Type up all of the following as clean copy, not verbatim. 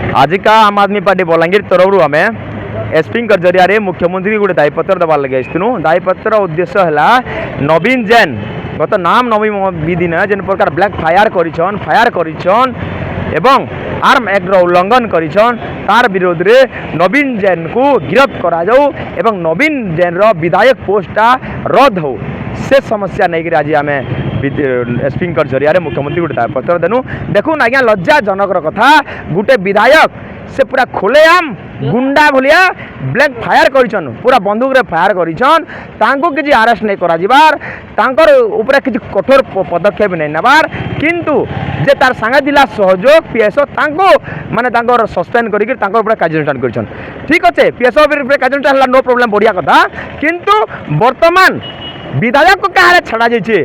आज का आम आदमी पार्टी बलांगीर तरफ आम एसपी जरिया मुख्यमंत्री गोटे दायीपत्र देवार लगे आसू दायीपत्र उद्देश्य है नवीन जैन गत नाम नवीन विदिन जेन प्रकार ब्लैक फायर करिछन एवं आर्म एक्ट उल्लंघन करिछन तार विरोध में नवीन जैन को गिरफ्त करा जाऊ एवं नवीन जैन रो विधायक पोस्टा रद्द हो से समस्या नहीं आज आम एसपी जरिया मुख्यमंत्री गोटे दायीपत्र देनु देखुन आज्ञा लज्जाजनक कथा गोटे विधायक से पूरा खोलेआम गुंडा भलिया ब्लैक फायर करिछन पूरा बंदूक रे फायर करिछन तांको किछि अरेस्ट नहीं करा जिबार तांकर ऊपर किछि कठोर पदक्षेप नहीं नेबार किंतु जे तार संगे दिला सहयोग पीएसओ तांको माने तांकर सस्पेंड करिक तांकर ऊपर कार्यानुष्ठान करिछन ठीक अच्छे पीएसओ ऊपर कार्यानुष्ठान हला नो प्रॉब्लम बढ़िया कथा किंतु वर्तमान विधायक को कहारे छड़ा जाइछे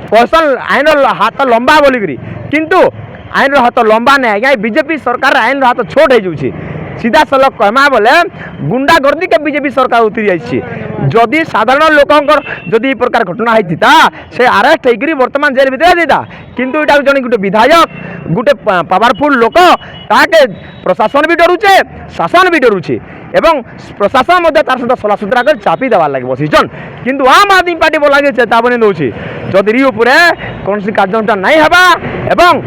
पर्सनल आईन हाथ लंबा बोलिकरी किंतु आईन हाथ लंबा नहीं आज्ञा बीजेपी सरकार आईन हाथ छोट हो जाऊँगी सीधा सलख कहमा बोले गुंडागर्दी के बीजेपी सरकार उतरी जाइए जदि साधारण लोकंर जदि प्रकार घटना होता से अरेस्ट होकर वर्तमान जेल भितर देता किंतु यहाँ जन गोटे विधायक गोटे पावरफुल लोक ताके प्रशासन भी डरुचे शासन भी डरुचे एवं प्रशासन तार सहित सला सुतरा कर चापी देवार लगे बसीचन किंतु आम आदमी पार्टी बोला चेतावनी दूसरी जदि उपरे कौन कार्यानुष्ठान नहीं हवा एवं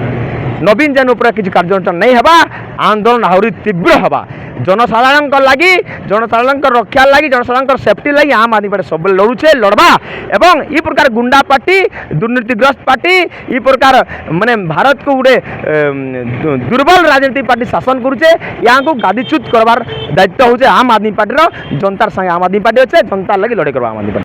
नवीन जैन उपर किसी कार्यानुष्ठान नहीं हवा आंदोलन आहरी तीव्र हवा जनसाधारण लगी जनसाधारण रक्षा लगी जनसाधारण सेफ्टी लगी आम आदमी पार्टी सब लड़ुचे लड़वा एवं ई प्रकार गुंडा पार्टी दुर्नीतिग्रस्त पार्टी ई प्रकार माने भारत को गोटे दुर्बल राजनीति पार्टी शासन करुचे यहाँ को गादीच्युत करवार दायित्व होचे आम आदमी पार्टी जनतार संगे आम आदमी पार्टी अच्छे जनतार लगी लड़ाई करवा आम आदमी पार्टी।